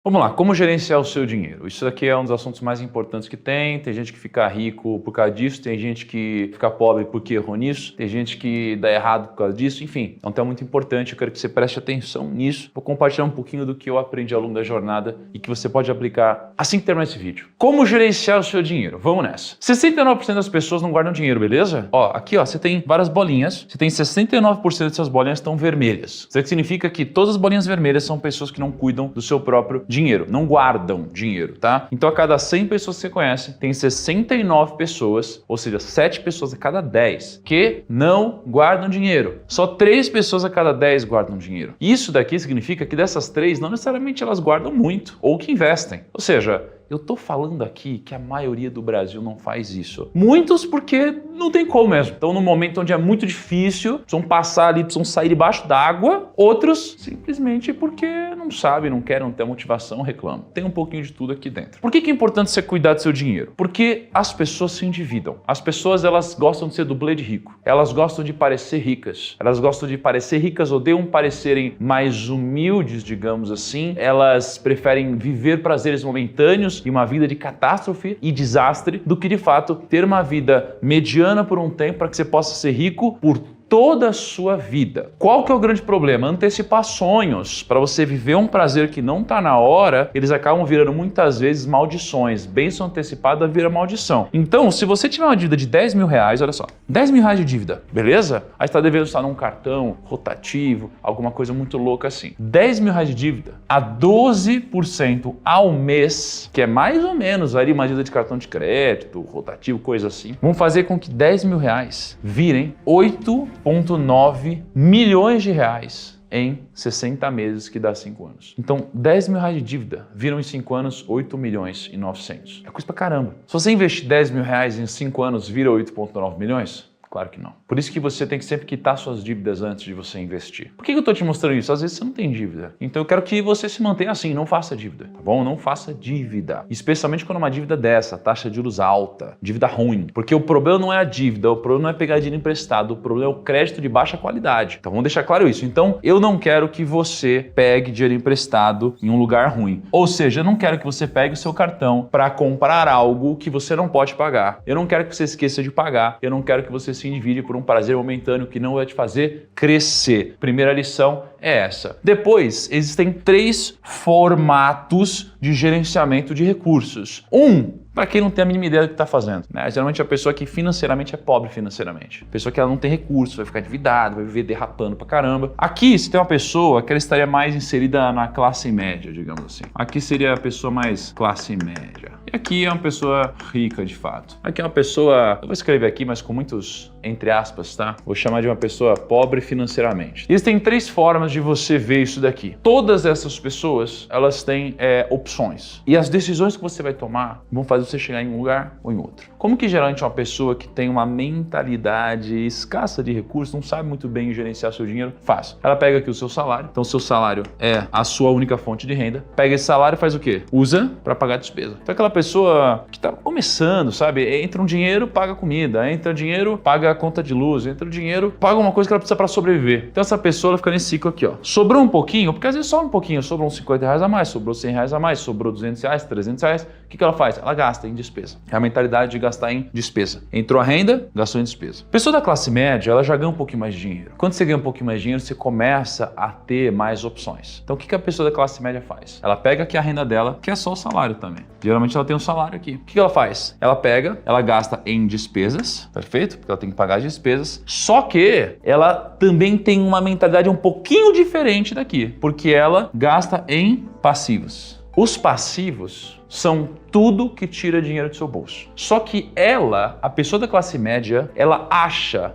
Vamos lá, como gerenciar o seu dinheiro? Isso daqui é um dos assuntos mais importantes que tem gente que fica rico por causa disso, tem gente que fica pobre porque errou nisso, tem gente que dá errado por causa disso, enfim. É um tema muito importante, eu quero que você preste atenção nisso. Vou compartilhar um pouquinho do que eu aprendi ao longo da jornada e que você pode aplicar assim que terminar esse vídeo. Como gerenciar o seu dinheiro? Vamos nessa. 69% das pessoas não guardam dinheiro, beleza? Aqui você tem várias bolinhas, você tem 69% dessas bolinhas estão vermelhas. Isso significa que todas as bolinhas vermelhas são pessoas que não cuidam do seu próprio dinheiro, não guardam dinheiro, tá? Então a cada 100 pessoas que você conhece, tem 69 pessoas, ou seja, 7 pessoas a cada 10 que não guardam dinheiro. Só 3 pessoas a cada 10 guardam dinheiro. Isso daqui significa que dessas 3, não necessariamente elas guardam muito, ou que investem. Ou seja, eu tô falando aqui que a maioria do Brasil não faz isso. Muitos porque não tem como mesmo. Então, no momento onde é muito difícil, precisam passar ali, precisam sair debaixo d'água. Outros, simplesmente porque não sabem, não querem, não ter motivação, reclamam. Tem um pouquinho de tudo aqui dentro. Por que é importante você cuidar do seu dinheiro? Porque as pessoas se endividam. As pessoas, elas gostam de ser dublê de rico. Elas gostam de parecer ricas. Elas gostam de parecer ricas, odeiam parecerem mais humildes, digamos assim. Elas preferem viver prazeres momentâneos e uma vida de catástrofe e desastre do que, de fato, ter uma vida mediana por um tempo para que você possa ser rico por toda a sua vida. Qual que é o grande problema? Antecipar sonhos. Para você viver um prazer que não está na hora, eles acabam virando muitas vezes maldições. Bênção antecipada vira maldição. Então, se você tiver uma dívida de 10 mil reais, olha só, 10 mil reais de dívida, beleza? Aí está devendo estar num cartão rotativo, alguma coisa muito louca assim. 10 mil reais de dívida a 12% ao mês, que é mais ou menos ali uma dívida de cartão de crédito, rotativo, coisa assim, vão fazer com que 10 mil reais virem 8,9 milhões de reais em 60 meses, que dá 5 anos. Então, 10 mil reais de dívida viram em 5 anos 8 milhões e 900. É coisa pra caramba. Se você investir 10 mil reais em 5 anos, vira 8,9 milhões? Claro que não. Por isso que você tem que sempre quitar suas dívidas antes de você investir. Por que eu tô te mostrando isso? Às vezes você não tem dívida. Então eu quero que você se mantenha assim, não faça dívida, tá bom? Não faça dívida. Especialmente quando é uma dívida dessa, taxa de juros alta, dívida ruim. Porque o problema não é a dívida, o problema não é pegar dinheiro emprestado, o problema é o crédito de baixa qualidade. Então vamos deixar claro isso. Então eu não quero que você pegue dinheiro emprestado em um lugar ruim. Ou seja, eu não quero que você pegue o seu cartão para comprar algo que você não pode pagar. Eu não quero que você esqueça de pagar. Eu não quero que você se endivide por um prazer momentâneo que não vai te fazer crescer. Primeira lição é essa. Depois, existem 3 formatos de gerenciamento de recursos. Para quem não tem a mínima ideia do que está fazendo, né? Geralmente é a pessoa que financeiramente é pobre financeiramente. A pessoa que ela não tem recursos, vai ficar endividada, vai viver derrapando pra caramba. Aqui, se tem uma pessoa que ela estaria mais inserida na classe média, digamos assim. Aqui seria a pessoa mais classe média. E aqui é uma pessoa rica, de fato. Aqui é uma pessoa, eu vou escrever aqui, mas com muitos entre aspas, tá? Vou chamar de uma pessoa pobre financeiramente. Existem 3 formas de você ver isso daqui. Todas essas pessoas, elas têm opções. E as decisões que você vai tomar vão fazer você chegar em um lugar ou em outro. Como que geralmente uma pessoa que tem uma mentalidade escassa de recursos, não sabe muito bem gerenciar seu dinheiro, faz? Ela pega aqui o seu salário, então o seu salário é a sua única fonte de renda, pega esse salário e faz o quê? Usa para pagar despesa. Então aquela pessoa que tá começando, sabe? Entra um dinheiro, paga comida, entra dinheiro, paga a conta de luz, entra o dinheiro, paga uma coisa que ela precisa para sobreviver. Então essa pessoa ela fica nesse ciclo aqui, ó. Sobrou um pouquinho, porque às vezes só um pouquinho, sobrou uns 50 reais a mais, sobrou 100 reais a mais, sobrou 200 reais, 300 reais. O que ela faz? Ela gasta em despesa. É a mentalidade de gastar em despesa. Entrou a renda, gastou em despesa. Pessoa da classe média, ela já ganha um pouquinho mais de dinheiro. Quando você ganha um pouquinho mais de dinheiro, você começa a ter mais opções. Então o que a pessoa da classe média faz? Ela pega aqui a renda dela, que é só o salário também. Geralmente ela tem um salário aqui. O que ela faz? Ela pega, ela gasta em despesas, perfeito? Porque ela tem que pagar as despesas. Só que ela também tem uma mentalidade um pouquinho diferente daqui, porque ela gasta em passivos. Os passivos são tudo que tira dinheiro do seu bolso. Só que ela, a pessoa da classe média, ela acha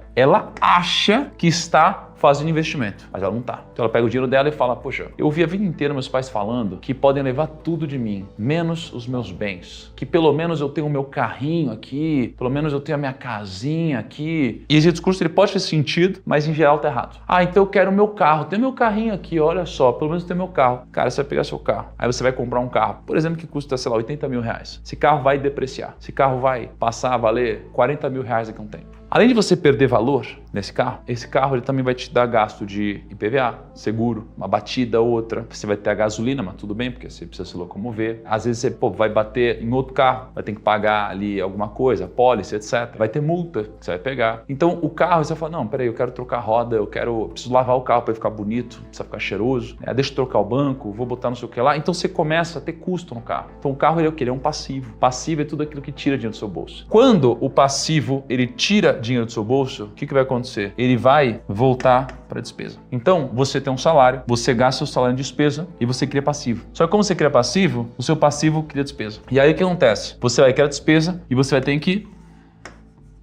que está fazendo investimento, mas ela não tá. Então ela pega o dinheiro dela e fala, poxa, eu ouvi a vida inteira meus pais falando que podem levar tudo de mim, menos os meus bens, que pelo menos eu tenho o meu carrinho aqui, pelo menos eu tenho a minha casinha aqui. E esse discurso ele pode ter sentido, mas em geral tá errado. Ah, então eu quero o meu carro, tem meu carrinho aqui, olha só, pelo menos tem meu carro. Cara, você vai pegar seu carro, aí você vai comprar um carro, por exemplo, que custa, sei lá, 80 mil reais. Esse carro vai depreciar, esse carro vai passar a valer 40 mil reais daqui a um tempo. Além de você perder valor nesse carro, esse carro ele também vai te dar gasto de IPVA, seguro, uma batida, outra. Você vai ter a gasolina, mas tudo bem, porque você precisa se locomover. Às vezes você vai bater em outro carro, vai ter que pagar ali alguma coisa, pólice, etc. Vai ter multa que você vai pegar. Então o carro, você vai falar, não, peraí, eu quero trocar a roda, preciso lavar o carro para ficar bonito, precisa ficar cheiroso, deixa eu trocar o banco, vou botar não sei o que lá. Então você começa a ter custo no carro. Então o carro ele é o quê? Ele é um passivo. Passivo é tudo aquilo que tira dinheiro do seu bolso. Quando o passivo ele tira dinheiro do seu bolso, o que vai acontecer? Ele vai voltar para a despesa. Então, você tem um salário, você gasta o salário em despesa e você cria passivo. Só que como você cria passivo, o seu passivo cria despesa. E aí o que acontece? Você vai criar despesa e você vai ter que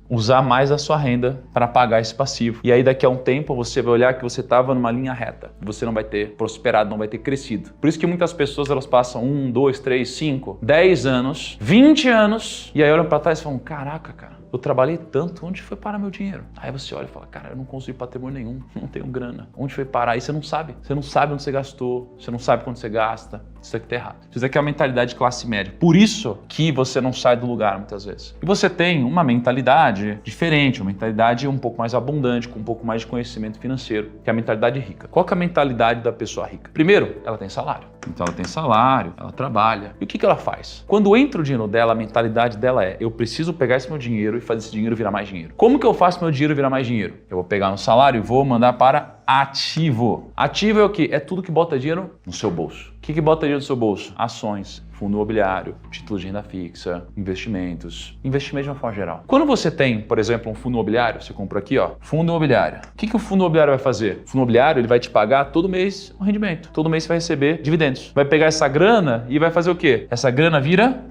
usar mais a sua renda para pagar esse passivo. E aí daqui a um tempo você vai olhar que você estava numa linha reta. Você não vai ter prosperado, não vai ter crescido. Por isso que muitas pessoas elas passam 1, 2, 3, 5, 10 anos, 20 anos e aí olham para trás e falam, caraca, cara, eu trabalhei tanto, onde foi parar meu dinheiro? Aí você olha e fala, cara, eu não construí patrimônio nenhum, não tenho grana. Onde foi parar? Aí você não sabe. Você não sabe onde você gastou, você não sabe quando você gasta. Isso aqui tá errado. Isso aqui é a mentalidade de classe média. Por isso que você não sai do lugar muitas vezes. E você tem uma mentalidade diferente, uma mentalidade um pouco mais abundante, com um pouco mais de conhecimento financeiro, que é a mentalidade rica. Qual que é a mentalidade da pessoa rica? Primeiro, ela tem salário. Então ela tem salário, ela trabalha. E o que ela faz? Quando entra o dinheiro dela, a mentalidade dela é, eu preciso pegar esse meu dinheiro e fazer esse dinheiro virar mais dinheiro. Como que eu faço meu dinheiro virar mais dinheiro? Eu vou pegar no salário e vou mandar para ativo. Ativo é o quê? É tudo que bota dinheiro no seu bolso. O que bota dinheiro no seu bolso? Ações, fundo imobiliário, títulos de renda fixa, investimentos. Investimento de uma forma geral. Quando você tem, por exemplo, um fundo imobiliário, você compra aqui, ó, fundo imobiliário. O que o fundo imobiliário vai fazer? O fundo imobiliário ele vai te pagar todo mês um rendimento. Todo mês você vai receber dividendos. Vai pegar essa grana e vai fazer o quê? Essa grana vira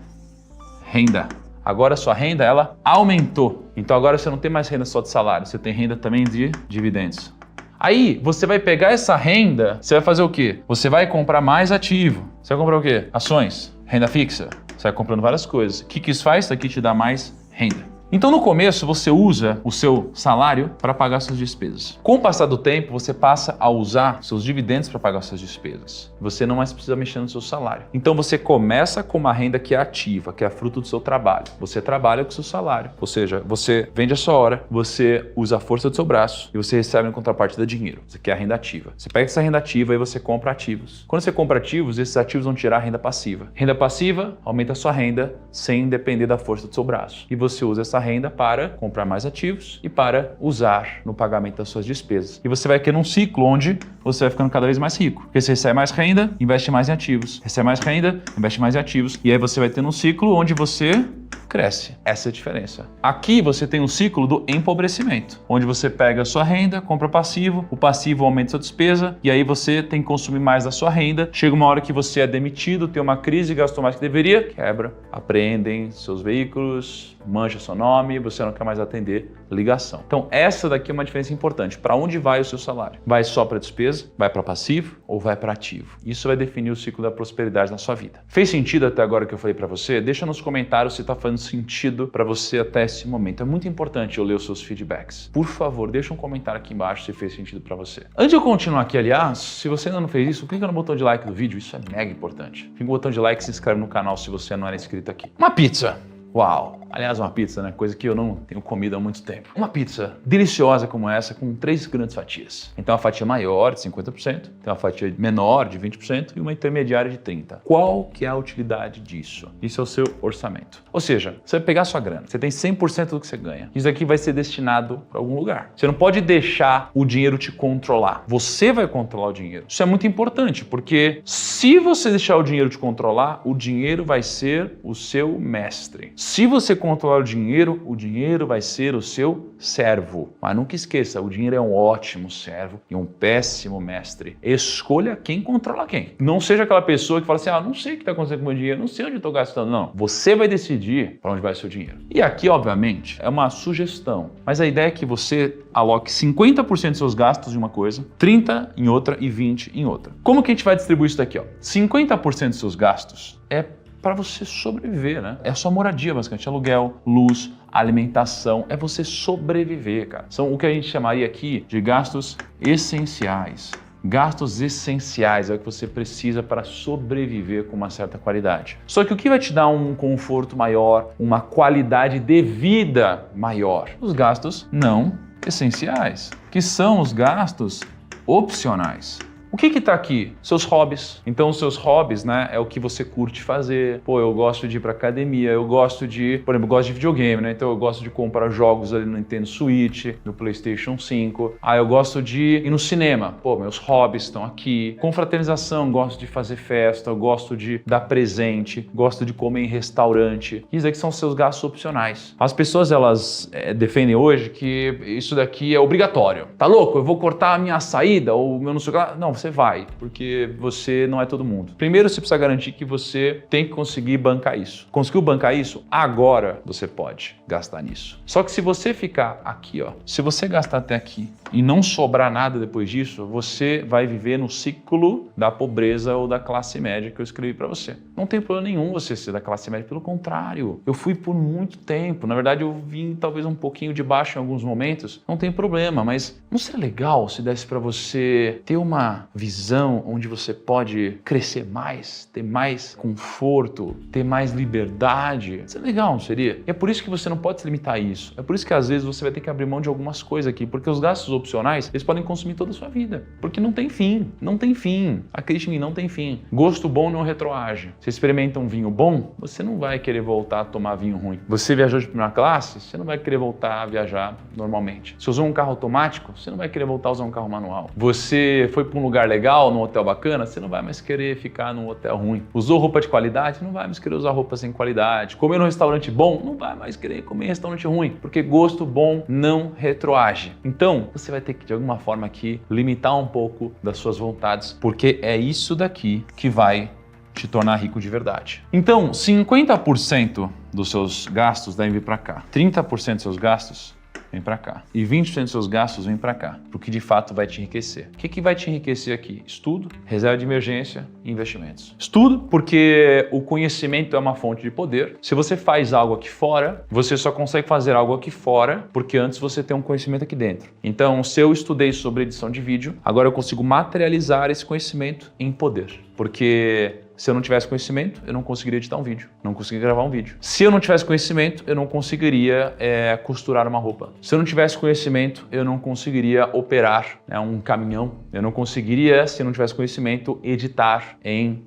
renda. Agora a sua renda, ela aumentou. Então agora você não tem mais renda só de salário, você tem renda também de dividendos. Aí você vai pegar essa renda, você vai fazer o quê? Você vai comprar mais ativo. Você vai comprar o quê? Ações, renda fixa. Você vai comprando várias coisas. O que isso faz? Isso aqui te dá mais renda. Então no começo você usa o seu salário para pagar suas despesas. Com o passar do tempo você passa a usar seus dividendos para pagar suas despesas. Você não mais precisa mexer no seu salário. Então você começa com uma renda que é ativa, que é fruto do seu trabalho. Você trabalha com o seu salário, ou seja, você vende a sua hora, você usa a força do seu braço e você recebe em contrapartida dinheiro. Isso aqui é a renda ativa. Você pega essa renda ativa e você compra ativos. Quando você compra ativos, esses ativos vão tirar a renda passiva. Renda passiva aumenta a sua renda sem depender da força do seu braço. E você usa essa renda para comprar mais ativos e para usar no pagamento das suas despesas. E você vai criando um ciclo onde você vai ficando cada vez mais rico. Porque você recebe mais renda, investe mais em ativos. Recebe mais renda, investe mais em ativos. E aí você vai tendo um ciclo onde você cresce. Essa é a diferença. Aqui você tem um ciclo do empobrecimento, onde você pega a sua renda, compra passivo, o passivo aumenta a sua despesa e aí você tem que consumir mais da sua renda. Chega uma hora que você é demitido, tem uma crise, gastou mais que deveria, quebra, apreendem seus veículos, mancha seu nome, você não quer mais atender ligação. Então essa daqui é uma diferença importante. Para onde vai o seu salário? Vai só para despesa? Vai para passivo ou vai para ativo? Isso vai definir o ciclo da prosperidade na sua vida. Fez sentido até agora o que eu falei para você? Deixa nos comentários se está fazendo sentido para você até esse momento. É muito importante eu ler os seus feedbacks. Por favor, deixa um comentário aqui embaixo se fez sentido para você. Antes de eu continuar aqui, aliás, se você ainda não fez isso, clica no botão de like do vídeo, isso é mega importante. Clica no botão de like e se inscreve no canal se você não era inscrito aqui. Uma pizza! Uau! Aliás, uma pizza, né? Coisa que eu não tenho comido há muito tempo. Uma pizza deliciosa como essa, com 3 grandes fatias. Então, uma fatia maior, de 50%, tem uma fatia menor, de 20%, e uma intermediária de 30%. Qual que é a utilidade disso? Isso é o seu orçamento. Ou seja, você vai pegar a sua grana, você tem 100% do que você ganha. Isso aqui vai ser destinado para algum lugar. Você não pode deixar o dinheiro te controlar. Você vai controlar o dinheiro. Isso é muito importante, porque se você deixar o dinheiro te controlar, o dinheiro vai ser o seu mestre. Se você controlar o dinheiro vai ser o seu servo. Mas nunca esqueça, o dinheiro é um ótimo servo e um péssimo mestre. Escolha quem controla quem. Não seja aquela pessoa que fala assim, não sei o que está acontecendo com o meu dinheiro, não sei onde eu estou gastando. Não, você vai decidir para onde vai o seu dinheiro. E aqui, obviamente, é uma sugestão. Mas a ideia é que você aloque 50% dos seus gastos em uma coisa, 30% em outra e 20% em outra. Como que a gente vai distribuir isso daqui? 50% dos seus gastos é para você sobreviver, né? É a sua moradia, basicamente, aluguel, luz, alimentação, é você sobreviver, cara. São o que a gente chamaria aqui de gastos essenciais. Gastos essenciais é o que você precisa para sobreviver com uma certa qualidade. Só que o que vai te dar um conforto maior, uma qualidade de vida maior? Os gastos não essenciais, que são os gastos opcionais. O que está aqui? Seus hobbies. Então, os seus hobbies, né, é o que você curte fazer. Pô, eu gosto de ir pra academia, eu gosto de, por exemplo, eu gosto de videogame, né? Então, eu gosto de comprar jogos ali no Nintendo Switch, no PlayStation 5. Ah, eu gosto de ir no cinema. Pô, meus hobbies estão aqui. Confraternização, gosto de fazer festa, eu gosto de dar presente, gosto de comer em restaurante. Isso aqui são seus gastos opcionais. As pessoas, elas defendem hoje que isso daqui é obrigatório. Tá louco? Eu vou cortar a minha saída ou o meu não sei o que lá. Não, você vai, porque você não é todo mundo. Primeiro, você precisa garantir que você tem que conseguir bancar isso. Conseguiu bancar isso? Agora você pode gastar nisso. Só que se você ficar aqui, ó, se você gastar até aqui e não sobrar nada depois disso, você vai viver no ciclo da pobreza ou da classe média que eu escrevi para você. Não tem problema nenhum você ser da classe média, pelo contrário. Eu fui por muito tempo. Na verdade, eu vim talvez um pouquinho de baixo em alguns momentos. Não tem problema, mas não seria legal se desse para você ter uma visão onde você pode crescer mais, ter mais conforto, ter mais liberdade? Isso é legal, não seria? E é por isso que você não pode se limitar a isso. É por isso que às vezes você vai ter que abrir mão de algumas coisas aqui, porque os gastos opcionais, eles podem consumir toda a sua vida, porque não tem fim, não tem fim. Acredite em mim, não tem fim. Gosto bom não retroage. Você experimenta um vinho bom, você não vai querer voltar a tomar vinho ruim. Você viajou de primeira classe, você não vai querer voltar a viajar normalmente. Você usou um carro automático, você não vai querer voltar a usar um carro manual. Você foi para um lugar legal, num hotel bacana, você não vai mais querer ficar num hotel ruim. Usou roupa de qualidade, não vai mais querer usar roupa sem qualidade. Comeu num restaurante bom, não vai mais querer comer em restaurante ruim, porque gosto bom não retroage. Então, você vai ter que, de alguma forma aqui, limitar um pouco das suas vontades, porque é isso daqui que vai te tornar rico de verdade. Então, 50% dos seus gastos devem vir para cá. 30% dos seus gastos vem para cá. E 20% dos seus gastos vem para cá, porque de fato vai te enriquecer. O que vai te enriquecer aqui? Estudo, reserva de emergência e investimentos. Estudo, porque o conhecimento é uma fonte de poder. Se você faz algo aqui fora, você só consegue fazer algo aqui fora porque antes você tem um conhecimento aqui dentro. Então, se eu estudei sobre edição de vídeo, agora eu consigo materializar esse conhecimento em poder. Porque se eu não tivesse conhecimento, eu não conseguiria editar um vídeo, não conseguiria gravar um vídeo. Se eu não tivesse conhecimento, eu não conseguiria costurar uma roupa. Se eu não tivesse conhecimento, eu não conseguiria operar um caminhão. Eu não conseguiria, se eu não tivesse conhecimento, editar em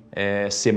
C++,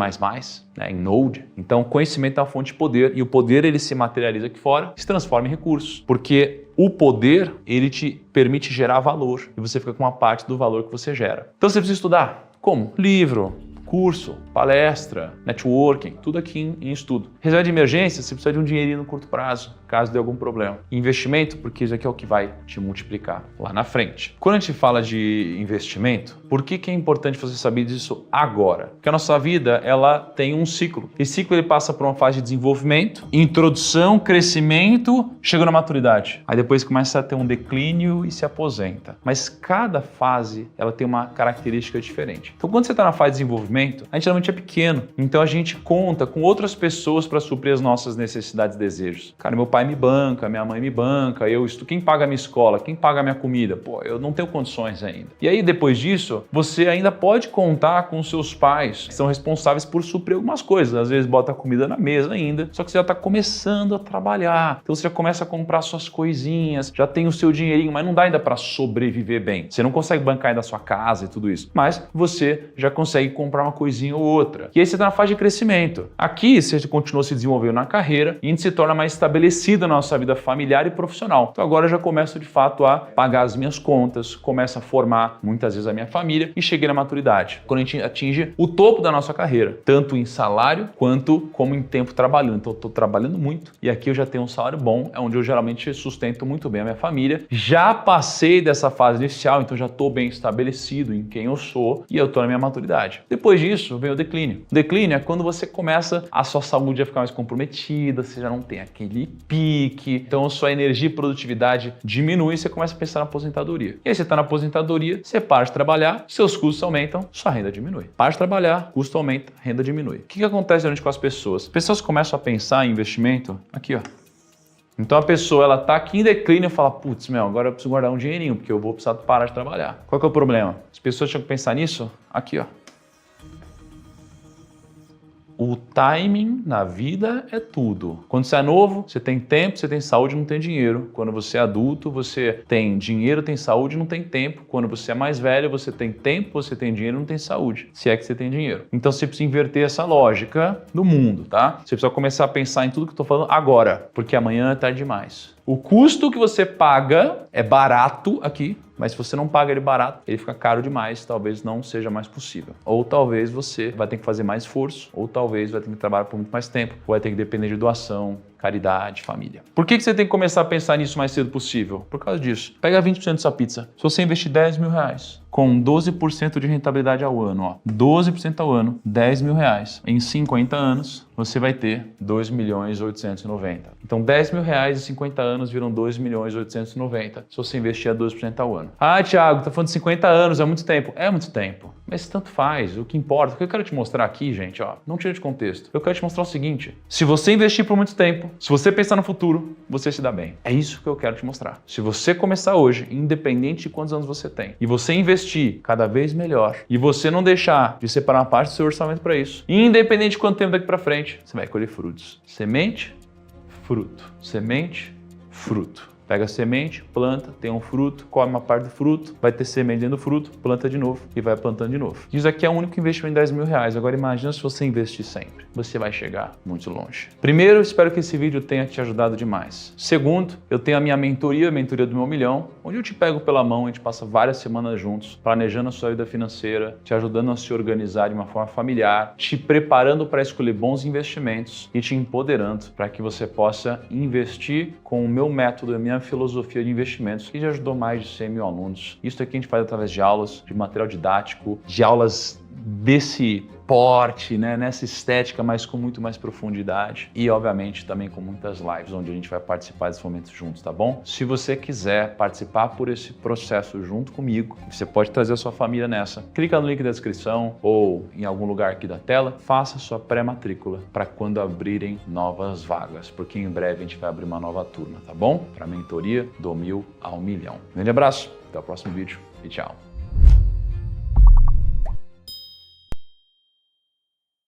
em Node. Então, conhecimento é uma fonte de poder e o poder ele se materializa aqui fora, se transforma em recursos, porque o poder ele te permite gerar valor e você fica com uma parte do valor que você gera. Então, você precisa estudar. Como? Livro, curso, palestra, networking, tudo aqui em estudo. Reserva de emergência, você precisa de um dinheirinho no curto prazo, caso dê algum problema. Investimento, porque isso aqui é o que vai te multiplicar lá na frente. Quando a gente fala de investimento, por que é importante você saber disso agora? Porque a nossa vida, ela tem um ciclo. Esse ciclo ele passa por uma fase de desenvolvimento, introdução, crescimento, chega na maturidade. Aí depois começa a ter um declínio e se aposenta. Mas cada fase, ela tem uma característica diferente. Então, quando você está na fase de desenvolvimento, a gente realmente é pequeno, então a gente conta com outras pessoas para suprir as nossas necessidades e desejos. Cara, meu pai me banca, minha mãe me banca, quem paga a minha escola, quem paga a minha comida? Pô, eu não tenho condições ainda. E aí depois disso, você ainda pode contar com seus pais, que são responsáveis por suprir algumas coisas. Às vezes bota a comida na mesa ainda, só que você já está começando a trabalhar. Então você já começa a comprar suas coisinhas, já tem o seu dinheirinho, mas não dá ainda para sobreviver bem. Você não consegue bancar ainda a sua casa e tudo isso, mas você já consegue comprar uma coisinha ou outra. E aí você está na fase de crescimento. Aqui você continua se desenvolvendo na carreira e a gente se torna mais estabelecido na nossa vida familiar e profissional. Então agora eu já começo de fato a pagar as minhas contas, começo a formar muitas vezes a minha família e cheguei na maturidade. Quando a gente atinge o topo da nossa carreira, tanto em salário quanto como em tempo trabalhando. Então eu estou trabalhando muito e aqui eu já tenho um salário bom, é onde eu geralmente sustento muito bem a minha família. Já passei dessa fase inicial, então já estou bem estabelecido em quem eu sou e eu estou na minha maturidade. Depois disso vem o declínio. O declínio é quando você começa a sua saúde a ficar mais comprometida, você já não tem aquele pique, então a sua energia e produtividade diminui e você começa a pensar na aposentadoria. E aí você está na aposentadoria, você para de trabalhar, seus custos aumentam, sua renda diminui. Para de trabalhar, custo aumenta, renda diminui. O que acontece geralmente com as pessoas? As pessoas começam a pensar em investimento aqui, ó. Então a pessoa, ela tá aqui em declínio e fala, putz, agora eu preciso guardar um dinheirinho, porque eu vou precisar parar de trabalhar. Qual que é o problema? As pessoas tinham que pensar nisso aqui, ó. O timing na vida é tudo. Quando você é novo, você tem tempo, você tem saúde, não tem dinheiro. Quando você é adulto, você tem dinheiro, tem saúde, não tem tempo. Quando você é mais velho, você tem tempo, você tem dinheiro, não tem saúde. Se é que você tem dinheiro. Então você precisa inverter essa lógica do mundo, tá? Você precisa começar a pensar em tudo que eu tô falando agora, porque amanhã é tarde demais. O custo que você paga é barato aqui, mas se você não paga ele barato, ele fica caro demais, talvez não seja mais possível. Ou talvez você vai ter que fazer mais esforço, ou talvez vai ter que trabalhar por muito mais tempo, ou vai ter que depender de doação, caridade, família. Por que você tem que começar a pensar nisso o mais cedo possível? Por causa disso. Pega 20% dessa pizza. Se você investir 10 mil reais, com 12% de rentabilidade ao ano, ó, 12% ao ano, 10 mil reais. Em 50 anos, você vai ter 2.890.000. Então 10 mil reais em 50 anos viram 2.890.000 se você investir a 12% ao ano. Ah, Thiago, tá falando de 50 anos, é muito tempo. É muito tempo, mas tanto faz, o que importa. O que eu quero te mostrar aqui, gente, ó, não tira de contexto. Eu quero te mostrar o seguinte, se você investir por muito tempo, se você pensar no futuro, você se dá bem. É isso que eu quero te mostrar. Se você começar hoje, independente de quantos anos você tem, e você investir cada vez melhor, e você não deixar de separar uma parte do seu orçamento para isso, independente de quanto tempo daqui para frente, você vai colher frutos. Semente, fruto. Semente, fruto. Pega a semente, planta, tem um fruto, come uma parte do fruto, vai ter semente dentro do fruto, planta de novo e vai plantando de novo. Isso aqui é o único investimento de 10 mil reais. Agora imagina se você investir sempre. Você vai chegar muito longe. Primeiro, espero que esse vídeo tenha te ajudado demais. Segundo, eu tenho a minha mentoria, a mentoria do meu milhão, onde eu te pego pela mão, a gente passa várias semanas juntos, planejando a sua vida financeira, te ajudando a se organizar de uma forma familiar, te preparando para escolher bons investimentos e te empoderando para que você possa investir com o meu método, a minha filosofia de investimentos, que já ajudou mais de 100 mil alunos. Isso aqui a gente faz através de aulas, de material didático, de aulas desse porte, né, nessa estética, mas com muito mais profundidade e, obviamente, também com muitas lives, onde a gente vai participar desses momentos juntos, tá bom? Se você quiser participar por esse processo junto comigo, você pode trazer a sua família nessa. Clica no link da descrição ou em algum lugar aqui da tela, faça sua pré-matrícula para quando abrirem novas vagas, porque em breve a gente vai abrir uma nova turma, tá bom? Para a mentoria do 1000 ao 1 milhão. Um grande abraço, até o próximo vídeo e tchau!